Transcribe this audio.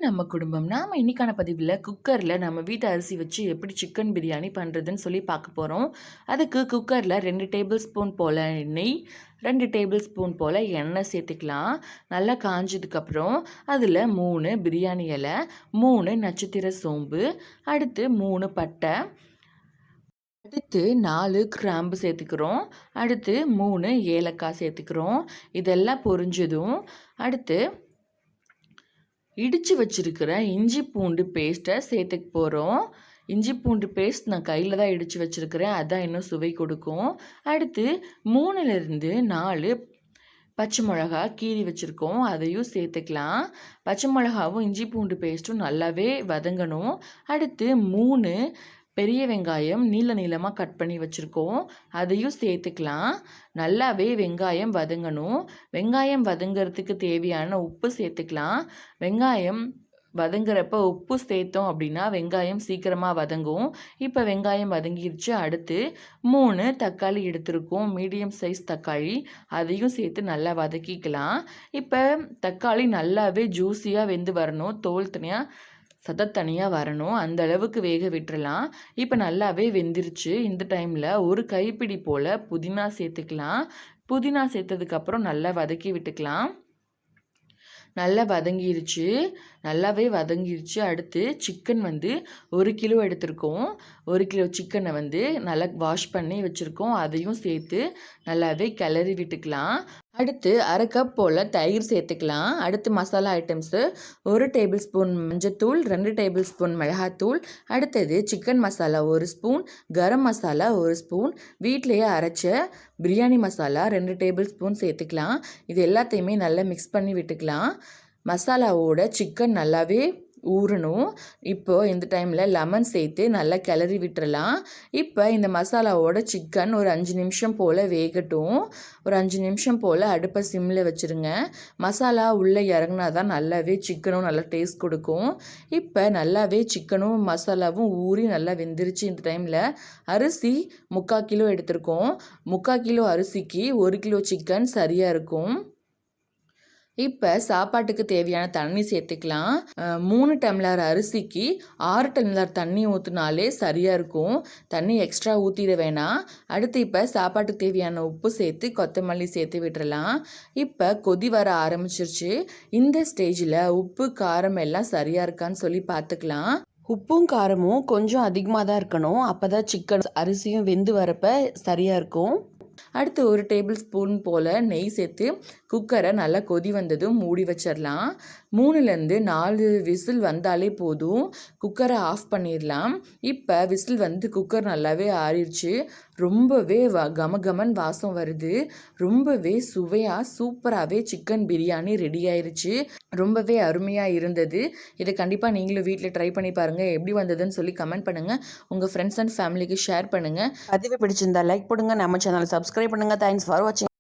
நம்ம குடும்பம். நாம இன்னைக்கான பதிவுல குக்கர்ல நம்ம வீட்டு அரிசி வச்சு எப்படி சிக்கன் பிரியாணி பண்றதுன்னு சொல்லி பார்க்க போறோம். அதுக்கு குக்கர்ல 2 டேபிள் ஸ்பூன் போல நெய், 2 டேபிள் ஸ்பூன் போல எண்ணெய் சேர்த்துக்கலாம். நல்லா காஞ்சதுக்கப்புறம் அதில் 3 பிரியாணி இலை, 3 நட்சத்திர சோம்பு, அடுத்து 3 பட்டை, அடுத்து 4 கிராம்பு சேர்த்துக்கிறோம். அடுத்து 3 ஏலக்காய் சேர்த்துக்கிறோம். இதெல்லாம் பொரிஞ்சதும் அடுத்து இடித்து வச்சிருக்கிற இஞ்சி பூண்டு பேஸ்ட்டை சேர்த்துக்க போகிறோம். இஞ்சி பூண்டு பேஸ்ட் நான் கையில் தான் இடித்து வச்சுருக்கிறேன், அதான் இன்னும் சுவை கொடுக்கும். அடுத்து 3லேருந்து 4 பச்சை மிளகா கீறி வச்சுருக்கோம், அதையும் சேர்த்துக்கலாம். பச்சை மிளகாவும் இஞ்சி பூண்டு பேஸ்ட்டும் நல்லாவே வதங்கணும். அடுத்து 3 பெரிய வெங்காயம் நீளமாக கட் பண்ணி வச்சுருக்கோம், அதையும் சேர்த்துக்கலாம். நல்லாவே வெங்காயம் வதங்கணும். வெங்காயம் வதங்கிறதுக்கு தேவையான உப்பு சேர்த்துக்கலாம். வெங்காயம் வதங்குறப்ப உப்பு சேர்த்தோம் அப்படின்னா வெங்காயம் சீக்கிரமாக வதங்கும். இப்போ வெங்காயம் வதங்கிருச்சு. அடுத்து 3 தக்காளி எடுத்துருக்கோம், மீடியம் சைஸ் தக்காளி, அதையும் சேர்த்து நல்லா வதக்கிக்கலாம். இப்போ தக்காளி நல்லாவே ஜூஸியாக வெந்து வரணும், தோல் தனியாக வரணும், அந்த அளவுக்கு வேக விட்டுறலாம். இப்போ நல்லாவே வெந்துருச்சு. இந்த டைமில் ஒரு கைப்பிடி போல் புதினா சேர்த்துக்கலாம். புதினா சேர்த்ததுக்கப்புறம் நல்லா வதக்கி விட்டுக்கலாம். நல்லா நல்லாவே வதங்கிருச்சு. அடுத்து சிக்கன் 1 கிலோ எடுத்திருக்கோம். 1 கிலோ சிக்கனை நல்லா வாஷ் பண்ணி வச்சுருக்கோம், அதையும் சேர்த்து நல்லாவே கிளறி விட்டுக்கலாம். அடுத்து 1/2 கப் போல் தயிர் சேர்த்துக்கலாம். அடுத்து மசாலா ஐட்டம்ஸு 1 டேபிள் ஸ்பூன் மஞ்சத்தூள், 2 டேபிள் ஸ்பூன் மிளகாத்தூள், அடுத்தது chicken masala 1 spoon, garam masala 1 spoon, வீட்டிலையே அரைச்ச பிரியாணி மசாலா 2 டேபிள் ஸ்பூன் சேர்த்துக்கலாம். இது எல்லாத்தையுமே நல்லா மிக்ஸ் பண்ணி விட்டுக்கலாம். மசாலாவோட சிக்கன் நல்லாவே ஊறணும். இப்போது இந்த டைமில் லெமன் சேர்த்து நல்லா கிளறி விட்டுறலாம். இப்போ இந்த மசாலாவோட சிக்கன் ஒரு 5 நிமிஷம் போல் வேகட்டும். ஒரு 5 நிமிஷம் போல் அடுப்பை சிம்மில் வச்சுருங்க. மசாலா உள்ளே இறங்கினா தான் நல்லாவே சிக்கனும் நல்லா டேஸ்ட் கொடுக்கும். இப்போ நல்லாவே சிக்கனும் மசாலாவும் ஊறி நல்லா வெந்துருச்சு. இந்த டைமில் அரிசி 3/4 கிலோ எடுத்திருக்கோம். 3/4 கிலோ அரிசிக்கு 1 கிலோ சிக்கன் சரியாக இருக்கும். இப்போ சாப்பாட்டுக்கு தேவையான தண்ணி சேர்த்துக்கலாம். 3 டம்ளர் அரிசிக்கு 6 டம்ளர் தண்ணி ஊற்றினாலே சரியாக இருக்கும். தண்ணி எக்ஸ்ட்ரா ஊற்றிட வேணாம். அடுத்து இப்போ சாப்பாட்டுக்கு தேவையான உப்பு சேர்த்து கொத்தமல்லி சேர்த்து விட்டுறலாம். இப்போ கொதி வர ஆரம்பிச்சிருச்சு. இந்த ஸ்டேஜில் உப்பு காரம் எல்லாம் சரியாக இருக்கான்னு சொல்லி பார்த்துக்கலாம். உப்பும் காரமும் கொஞ்சம் அதிகமாக தான் இருக்கணும், அப்போ தான் சிக்கன் அரிசியும் வெந்து வரப்போ சரியாக இருக்கும். அடுத்து 1 டேபிள் ஸ்பூன் போல் நெய் சேர்த்து குக்கரை நல்லா கொதி வந்ததும் மூடி வச்சிடலாம். 3லேருந்து 4 விசில் வந்தாலே போதும், குக்கரை ஆஃப் பண்ணிடலாம். இப்போ விசில் குக்கர் நல்லாவே ஆறிடுச்சு. ரொம்பவே கமகமன் வாசம் வருது. ரொம்பவே சுவையாக சூப்பராகவே சிக்கன் பிரியாணி ரெடி ஆயிடுச்சு. ரொம்பவே அருமையாக இருந்தது. இதை கண்டிப்பாக நீங்களும் வீட்டில் ட்ரை பண்ணி பாருங்கள். எப்படி வந்ததுன்னு சொல்லி கமெண்ட் பண்ணுங்கள். உங்கள் ஃப்ரெண்ட்ஸ் அண்ட் ஃபேமிலிக்கு ஷேர் பண்ணுங்கள். பதிவு பிடிச்சிருந்தா லைக் போடுங்க. நம்ம சேனலை சப்ஸ்கிரைப் பண்ணுங்கள். தேங்க்ஸ் ஃபார் வாட்சிங்.